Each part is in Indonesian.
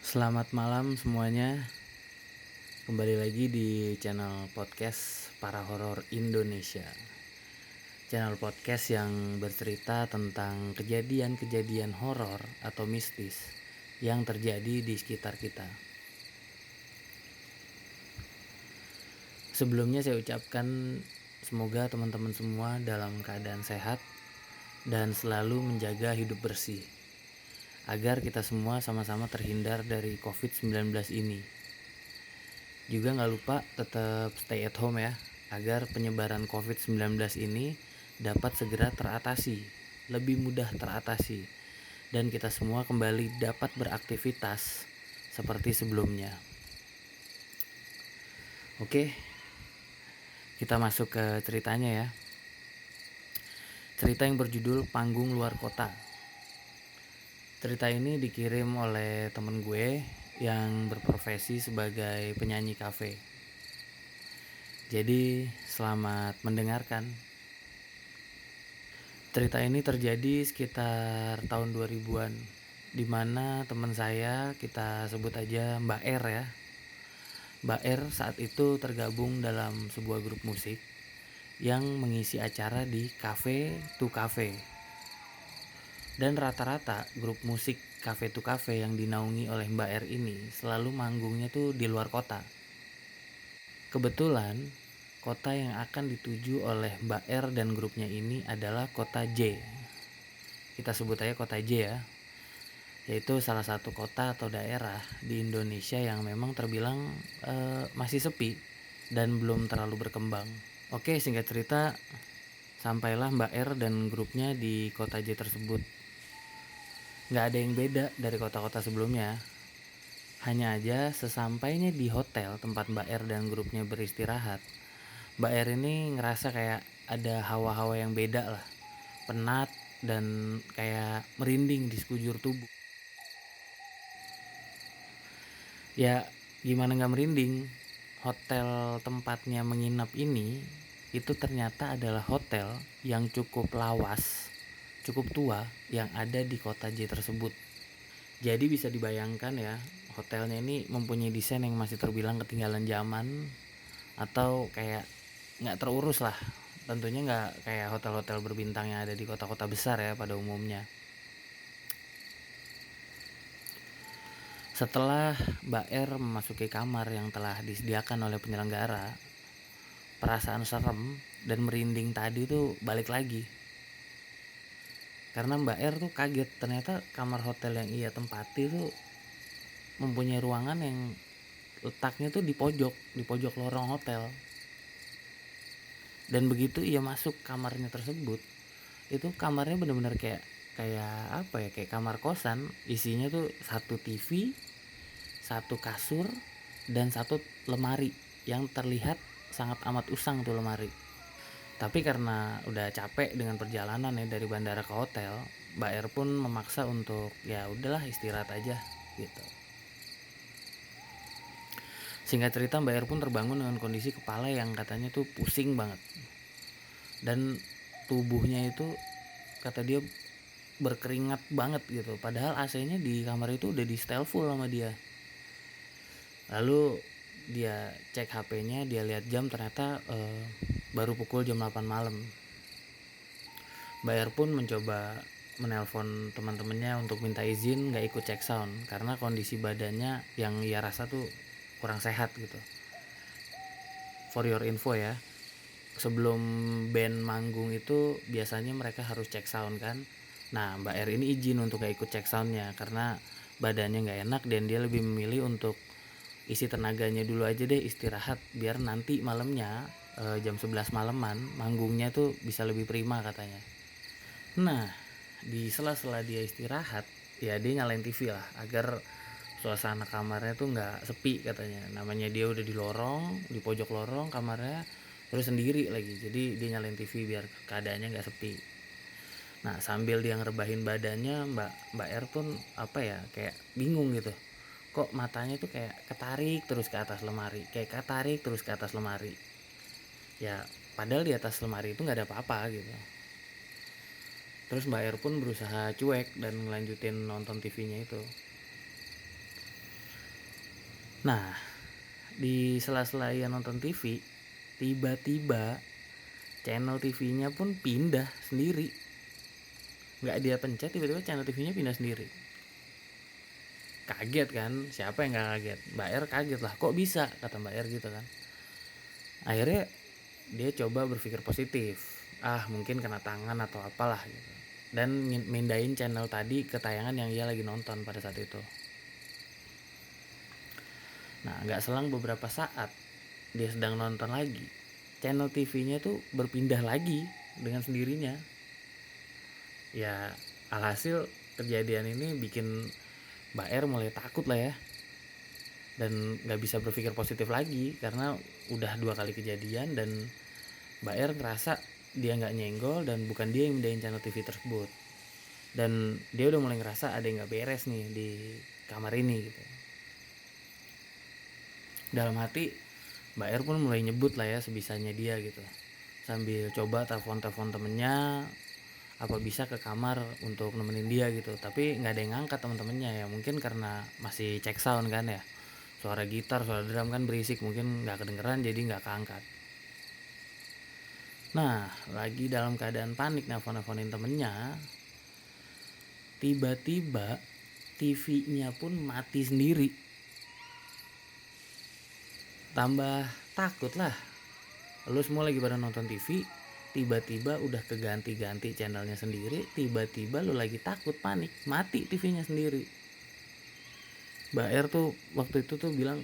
Selamat malam semuanya. Kembali lagi di channel podcast Para Horor Indonesia. Channel podcast yang bercerita tentang kejadian-kejadian horor atau mistis yang terjadi di sekitar kita. Sebelumnya saya ucapkan semoga teman-teman semua dalam keadaan sehat dan selalu menjaga hidup bersih, agar kita semua sama-sama terhindar dari COVID-19 ini. Juga nggak lupa tetap stay at home ya, agar penyebaran COVID-19 ini dapat segera teratasi, lebih mudah teratasi, dan kita semua kembali dapat beraktivitas seperti sebelumnya. Oke, kita masuk ke ceritanya ya. Cerita yang berjudul Panggung Luar Kota. Cerita ini dikirim oleh temen gue yang berprofesi sebagai penyanyi kafe. Jadi selamat mendengarkan. Cerita ini terjadi sekitar tahun 2000-an, dimana teman saya, kita sebut aja Mbak R ya. Mbak R saat itu tergabung dalam sebuah grup musik yang mengisi acara di Cafe to Cafe. Dan rata-rata grup musik Cafe to Cafe yang dinaungi oleh Mbak R ini selalu manggungnya tuh di luar kota. Kebetulan kota yang akan dituju oleh Mbak R dan grupnya ini adalah kota J. Kita sebut aja kota J ya, yaitu salah satu kota atau daerah di Indonesia yang memang terbilang masih sepi dan belum terlalu berkembang. Oke, singkat cerita, sampailah Mbak R dan grupnya di kota J tersebut. Nggak ada yang beda dari kota-kota sebelumnya. Hanya aja sesampainya di hotel tempat Mbak R dan grupnya beristirahat, Mbak R ini ngerasa kayak ada hawa-hawa yang beda lah. Penat dan kayak merinding di sekujur tubuh. Ya gimana gak merinding, hotel tempatnya menginap ini itu ternyata adalah hotel yang cukup lawas, cukup tua yang ada di kota J tersebut. Jadi bisa dibayangkan ya, hotelnya ini mempunyai desain yang masih terbilang ketinggalan zaman atau kayak gak terurus lah. Tentunya gak kayak hotel-hotel berbintang yang ada di kota-kota besar ya pada umumnya. Setelah Mbak R memasuki kamar yang telah disediakan oleh penyelenggara, perasaan serem dan merinding tadi tuh balik lagi. Karena Mbak R tuh kaget, ternyata kamar hotel yang ia tempati tuh mempunyai ruangan yang letaknya tuh di pojok lorong hotel. Dan begitu ia masuk kamarnya tersebut, itu kamarnya benar-benar kayak apa ya, kayak kamar kosan. Isinya tuh satu TV, satu kasur, dan satu lemari yang terlihat sangat amat usang tuh lemari. Tapi karena udah capek dengan perjalanan ya dari bandara ke hotel, Mbak R pun memaksa untuk ya udahlah istirahat aja gitu. Singkat cerita, Mbak R pun terbangun dengan kondisi kepala yang katanya tuh pusing banget. Dan tubuhnya itu kata dia berkeringat banget gitu. Padahal AC-nya di kamar itu udah di setel full sama dia. Lalu dia cek HP-nya, dia lihat jam, ternyata baru pukul jam 8 malam. Mbak R pun mencoba menelpon teman-temannya untuk minta izin gak ikut check sound karena kondisi badannya yang ia rasa tuh kurang sehat gitu. For your info ya, sebelum band manggung itu biasanya mereka harus check sound kan. Nah Mbak R ini izin untuk gak ikut check soundnya karena badannya gak enak dan dia lebih memilih untuk isi tenaganya dulu aja deh, istirahat biar nanti malamnya jam 11 malaman manggungnya tuh bisa lebih prima katanya. Nah di sela-sela dia istirahat ya dia nyalain TV lah agar suasana kamarnya tuh nggak sepi katanya. Namanya dia udah di lorong, di pojok lorong kamarnya, terus sendiri lagi, jadi dia nyalain TV biar keadaannya nggak sepi. Nah sambil dia ngerebahin badannya, Mbak R pun apa ya, kayak bingung gitu, kok matanya tuh kayak ketarik terus ke atas lemari, ya padahal di atas lemari itu nggak ada apa-apa gitu. Terus Mbak R pun berusaha cuek dan ngelanjutin nonton TV-nya itu. Nah, di sela-sela ia nonton TV, tiba-tiba channel TV-nya pun pindah sendiri. Nggak dia pencet, tiba-tiba channel TV-nya pindah sendiri. Kaget kan, siapa yang gak kaget? Mbak R kaget lah, kok bisa, kata Mbak R gitu kan. Akhirnya dia coba berpikir positif, mungkin kena tangan atau apalah gitu, dan mindahin channel tadi ke tayangan yang ia lagi nonton pada saat itu. Nah, gak selang beberapa saat dia sedang nonton lagi, channel TV-nya tuh berpindah lagi dengan sendirinya. Ya, alhasil kejadian ini bikin Mbak R mulai takut lah ya, dan gak bisa berpikir positif lagi karena udah 2 kali kejadian, dan Mbak R ngerasa dia gak nyenggol dan bukan dia yang mindahin channel TV tersebut, dan dia udah mulai ngerasa ada yang gak beres nih di kamar ini gitu. Dalam hati Mbak R pun mulai nyebut lah ya sebisanya dia gitu, sambil coba telepon temennya apa bisa ke kamar untuk nemenin dia gitu, tapi nggak ada yang ngangkat temen-temennya ya, mungkin karena masih cek sound kan ya, suara gitar, suara drum kan berisik, mungkin nggak kedengeran jadi nggak keangkat. Nah, lagi dalam keadaan panik nelfon-nelfonin temennya, tiba-tiba TV-nya pun mati sendiri. Tambah takut lah, lu semua lagi pada nonton TV, tiba-tiba udah keganti-ganti channelnya sendiri, tiba-tiba lu lagi takut, panik, mati TV-nya sendiri. Mbak R tuh waktu itu tuh bilang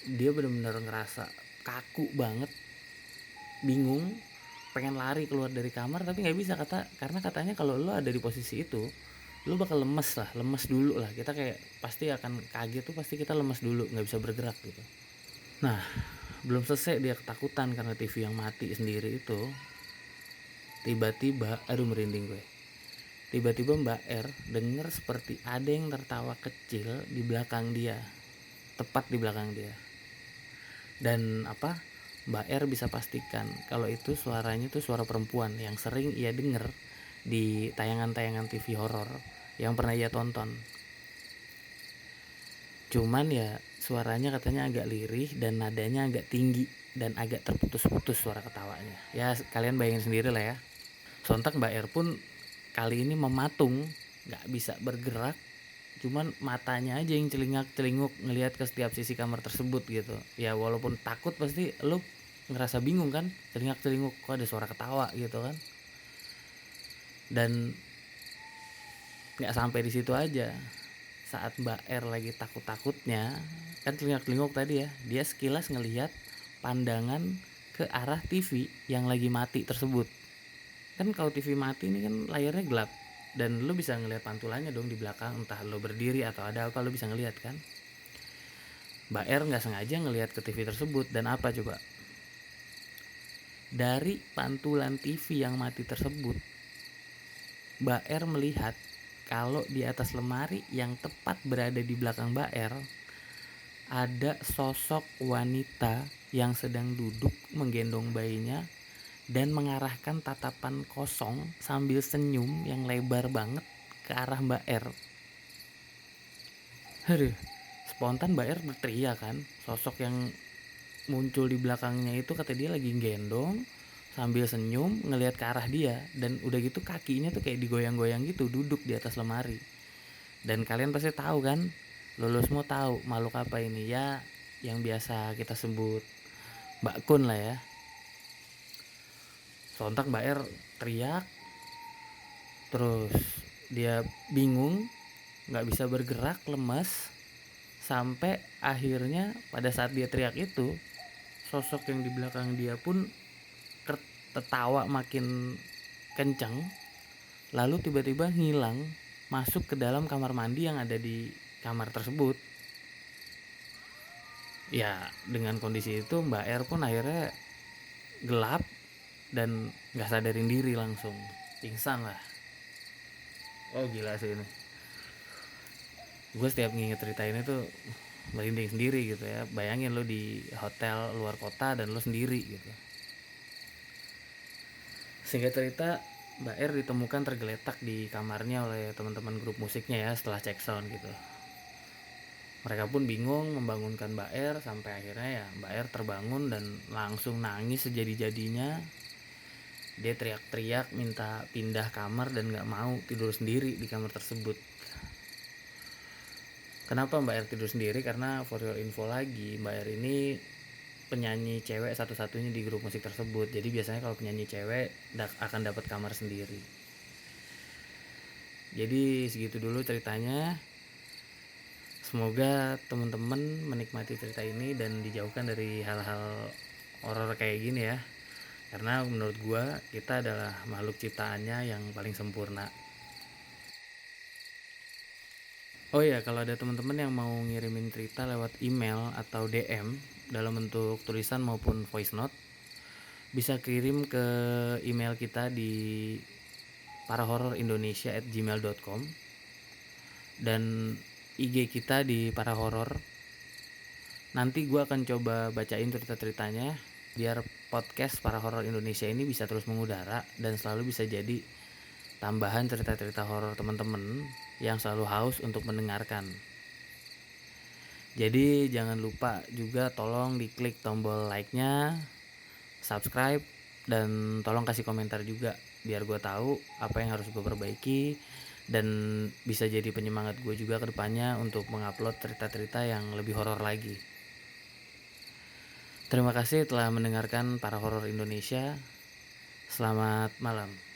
dia benar-benar ngerasa kaku banget, bingung, pengen lari keluar dari kamar tapi nggak bisa, karena katanya kalau lu ada di posisi itu lu bakal lemes dulu lah, kita kayak pasti akan kaget tuh, pasti kita lemes dulu, nggak bisa bergerak gitu. Nah, belum selesai dia ketakutan karena TV yang mati sendiri itu, tiba-tiba, aduh merinding gue, tiba-tiba Mbak R denger seperti ada yang tertawa kecil di belakang dia, tepat di belakang dia. Dan Mbak R bisa pastikan kalau itu suaranya tuh suara perempuan yang sering ia denger di tayangan-tayangan TV horor yang pernah ia tonton. Cuman ya suaranya katanya agak lirih dan nadanya agak tinggi dan agak terputus-putus suara ketawanya. Ya kalian bayangin sendiri lah ya. Sontak Mbak R pun kali ini mematung, gak bisa bergerak, cuman matanya aja yang celingak-celinguk ngelihat ke setiap sisi kamar tersebut gitu. Ya walaupun takut pasti lu ngerasa bingung kan, celingak-celinguk kok ada suara ketawa gitu kan. Dan nggak sampai di situ aja, saat Mbak R lagi takut-takutnya kan celingak-celinguk tadi ya, dia sekilas ngelihat pandangan ke arah TV yang lagi mati tersebut. Kan kalau TV mati ini kan layarnya gelap dan lu bisa ngelihat pantulannya dong di belakang, entah lu berdiri atau ada apa, lu bisa ngelihat kan. Mbak R nggak sengaja ngelihat ke TV tersebut, dan apa coba, dari pantulan TV yang mati tersebut Mbak R melihat kalau di atas lemari yang tepat berada di belakang Mbak R ada sosok wanita yang sedang duduk menggendong bayinya dan mengarahkan tatapan kosong sambil senyum yang lebar banget ke arah Mbak R. Aduh, spontan Mbak R berteriak kan, sosok yang muncul di belakangnya itu kata dia lagi gendong sambil senyum ngelihat ke arah dia, dan udah gitu kakinya tuh kayak digoyang-goyang gitu duduk di atas lemari. Dan kalian pasti tahu kan, lo semua tahu makhluk apa ini ya, yang biasa kita sebut Mbak Kun lah ya. Sontak Mbak R teriak, terus dia bingung, nggak bisa bergerak, lemas, sampai akhirnya pada saat dia teriak itu sosok yang di belakang dia pun tertawa makin kencang, lalu tiba-tiba ngilang masuk ke dalam kamar mandi yang ada di kamar tersebut. Ya dengan kondisi itu Mbak R pun akhirnya gelap dan gak sadarin diri, langsung pingsan lah. Oh gila sih ini, gue setiap nginget cerita ini tuh merinding sendiri gitu ya. Bayangin lo di hotel luar kota dan lo sendiri gitu. Singkat cerita, Mbak R ditemukan tergeletak di kamarnya oleh teman-teman grup musiknya ya setelah cek sound gitu. Mereka pun bingung membangunkan Mbak R, sampai akhirnya ya Mbak R terbangun dan langsung nangis sejadi-jadinya. Dia teriak-teriak minta pindah kamar dan gak mau tidur sendiri di kamar tersebut. Kenapa Mbak R tidur sendiri? Karena for your info lagi, Mbak R ini penyanyi cewek satu-satunya di grup musik tersebut. Jadi biasanya kalau penyanyi cewek akan dapat kamar sendiri. Jadi segitu dulu ceritanya. Semoga teman-teman menikmati cerita ini dan dijauhkan dari hal-hal horor kayak gini ya. Karena menurut gua kita adalah makhluk ciptaannya yang paling sempurna. Oh iya, kalau ada teman-teman yang mau ngirimin cerita lewat email atau DM dalam bentuk tulisan maupun voice note, bisa kirim ke email kita di parahororindonesia@gmail.com dan IG kita di parahoror. Nanti gue akan coba bacain cerita-ceritanya biar podcast Para Horor Indonesia ini bisa terus mengudara dan selalu bisa jadi tambahan cerita-cerita horor teman-teman yang selalu haus untuk mendengarkan. Jadi jangan lupa juga tolong diklik tombol like-nya, subscribe, dan tolong kasih komentar juga biar gue tahu apa yang harus gue perbaiki dan bisa jadi penyemangat gue juga ke depannya untuk mengupload cerita-cerita yang lebih horor lagi. Terima kasih telah mendengarkan Para Horor Indonesia. Selamat malam.